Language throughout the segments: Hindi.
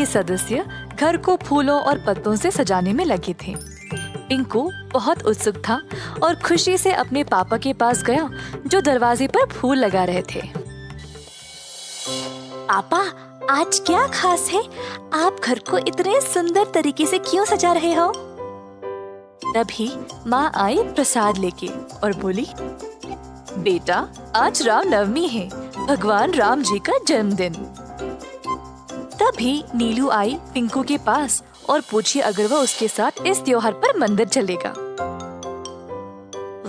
के सदस्य घर को फूलों और पत्तों से सजाने में लगे थे। पिंकू बहुत उत्सुक था और खुशी से अपने पापा के पास गया जो दरवाजे पर फूल लगा रहे थे। पापा, आज क्या खास है? आप घर को इतने सुंदर तरीके से क्यों सजा रहे हो? तभी माँ आई प्रसाद लेके और बोली, बेटा, आज रामनवमी है, भगवान राम जी का जन्मदिन। तभी नीलू आई पिंकू के पास और पूछी अगर वह उसके साथ इस त्योहार पर मंदिर चलेगा।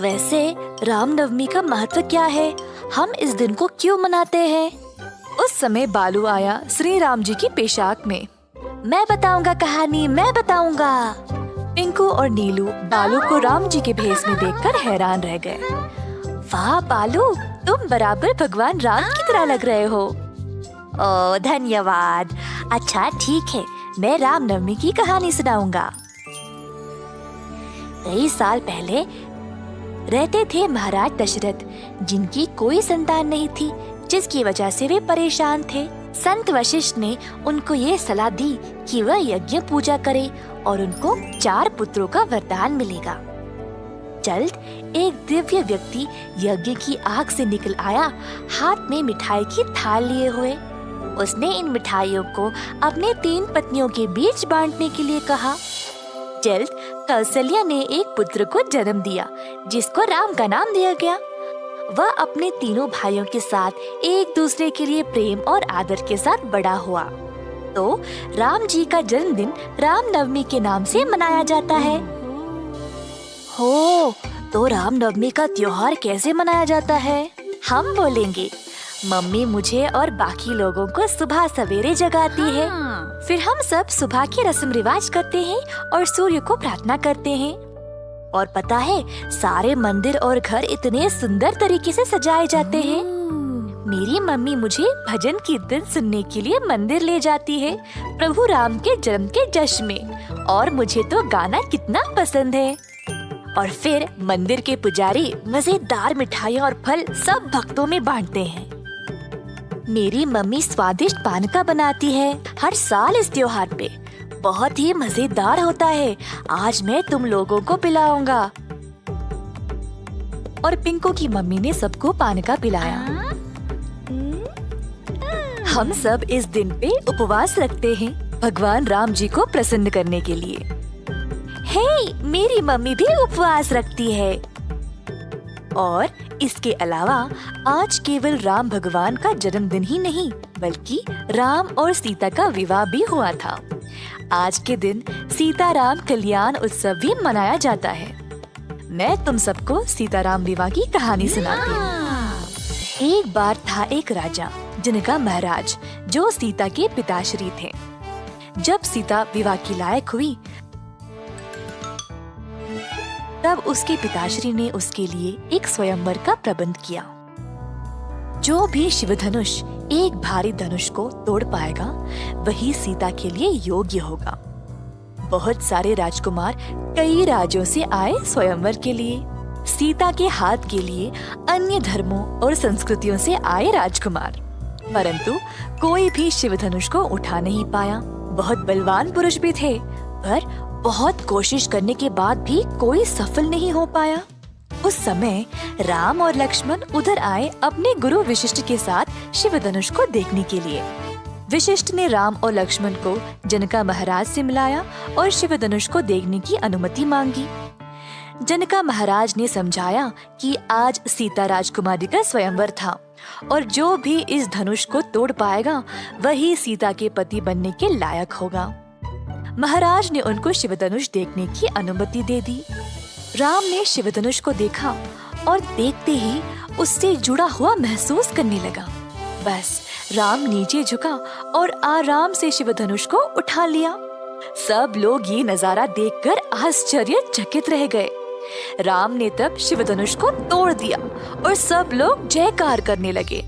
वैसे रामनवमी का महत्व क्या है? हम इस दिन को क्यों मनाते हैं? उस समय बालू आया श्री राम जी की पोशाक में। मैं बताऊंगा कहानी, मैं बताऊंगा। पिंकू और नीलू बालू को राम जी के भेष में देखकर हैरान रह गए। वाह बालू, तुम बराबर भगवान राम की तरह लग रहे हो। ओह, धन्यवाद। अच्छा ठीक है, मैं रामनवमी की कहानी सुनाऊंगा। कई साल पहले रहते थे महाराज दशरथ, जिनकी कोई संतान नहीं थी, जिसकी वजह से वे परेशान थे। संत वशिष्ठ ने उनको ये सलाह दी कि वह यज्ञ पूजा करे और उनको 4 पुत्रों का वरदान मिलेगा। जल्द एक दिव्य व्यक्ति यज्ञ की आग से निकल आया, हाथ में मिठाई की थाल लिए हुए। उसने इन मिठाइयों को अपने 3 पत्नियों के बीच बांटने के लिए कहा। जल्द कौशल्या ने एक पुत्र को जन्म दिया, जिसको राम का नाम दिया गया। वह अपने तीनों भाइयों के साथ एक दूसरे के लिए प्रेम और आदर के साथ बड़ा हुआ। तो राम जी का जन्मदिन रामनवमी के नाम से मनाया जाता है। हो, तो रामनवमी का त्योहार कैसे मनाया जाता है? हम बोलेंगे। मम्मी मुझे और बाकी लोगों को सुबह सवेरे जगाती है। फिर हम सब सुबह की रस्म रिवाज करते हैं और सूर्य को प्रार्थना करते हैं। और पता है, सारे मंदिर और घर इतने सुंदर तरीके से सजाए जाते हैं। मेरी मम्मी मुझे भजन कीर्तन सुनने के लिए मंदिर ले जाती है, प्रभु राम के जन्म के जश्न में। और मुझे तो गाना कितना पसंद है। और फिर मंदिर के पुजारी मजेदार मिठाइयाँ और फल सब भक्तों में बांटते हैं। मेरी मम्मी स्वादिष्ट पानका बनाती है हर साल इस त्योहार पे। बहुत ही मजेदार होता है। आज मैं तुम लोगों को पिलाऊंगा। और पिंकू की मम्मी ने सबको पानका पिलाया। हम सब इस दिन पे उपवास रखते हैं भगवान राम जी को प्रसन्न करने के लिए। हे, मेरी मम्मी भी उपवास रखती है। और इसके अलावा आज केवल राम भगवान का जन्मदिन ही नहीं, बल्कि राम और सीता का विवाह भी हुआ था। आज के दिन सीताराम कल्याण उत्सव भी मनाया जाता है। मैं तुम सबको सीताराम विवाह की कहानी सुनाती हूँ। एक बार था एक राजा जिनका महाराज, जो सीता के पिताश्री थे। जब सीता विवाह की लायक हुई, तब उसके पिताश्री ने उसके लिए एक स्वयंवर का प्रबंध किया। जो भी शिव धनुष एक भारी धनुष को तोड़ पाएगा, वही सीता के लिए योग्य होगा। बहुत सारे राजकुमार कई राज्यों से आए स्वयंवर के लिए। सीता के हाथ के लिए अन्य धर्मों और संस्कृतियों से आए राजकुमार, परंतु कोई भी शिव धनुष को उठा नहीं पाया। बहुत बलवान पुरुष भी थे, पर बहुत कोशिश करने के बाद भी कोई सफल नहीं हो पाया। उस समय राम और लक्ष्मण उधर आए अपने गुरु वशिष्ठ के साथ शिव धनुष को देखने के लिए। वशिष्ठ ने राम और लक्ष्मण को जनका महाराज से मिलाया और शिव धनुष को देखने की अनुमति मांगी। जनका महाराज ने समझाया कि आज सीता राजकुमारी का स्वयंवर था और जो भी इस धनुष को तोड़ पाएगा, वही सीता के पति बनने के लायक होगा। महाराज ने उनको शिवधनुष देखने की अनुमति दे दी। राम ने शिवधनुष को देखा और देखते ही उससे जुड़ा हुआ महसूस करने लगा। बस राम नीचे झुका और आराम से शिवधनुष को उठा लिया। सब लोग ये नजारा देखकर आश्चर्यचकित रह गए। राम ने तब शिवधनुष को तोड़ दिया और सब लोग जयकार करने लगे।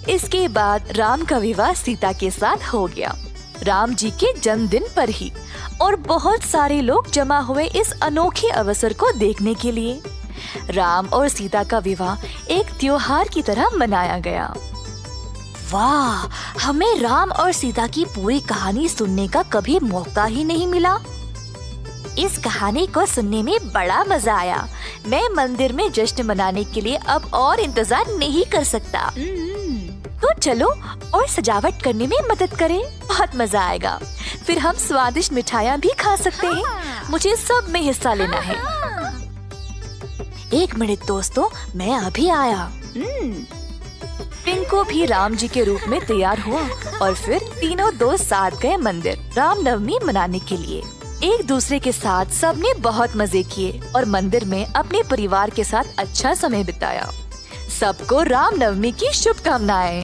इसके बाद राम का विवाह सीता के साथ हो गया, राम जी के जन्मदिन पर ही। और बहुत सारे लोग जमा हुए इस अनोखे अवसर को देखने के लिए। राम और सीता का विवाह एक त्योहार की तरह मनाया गया। वाह, हमें राम और सीता की पूरी कहानी सुनने का कभी मौका ही नहीं मिला। इस कहानी को सुनने में बड़ा मजा आया। मैं मंदिर में जश्न मनाने के लिए अब और इंतजार नहीं कर सकता। तो चलो और सजावट करने में मदद करें, बहुत मजा आएगा। फिर हम स्वादिष्ट मिठाइयाँ भी खा सकते हैं। मुझे सब में हिस्सा लेना है। एक मिनट दोस्तों, मैं अभी आया। पिंकू भी राम जी के रूप में तैयार हुआ और फिर तीनों दोस्त साथ गए मंदिर रामनवमी मनाने के लिए। एक दूसरे के साथ सबने बहुत मजे किए और मंदिर में अपने परिवार के साथ अच्छा समय बिताया। सबको रामनवमी की शुभकामनाएं।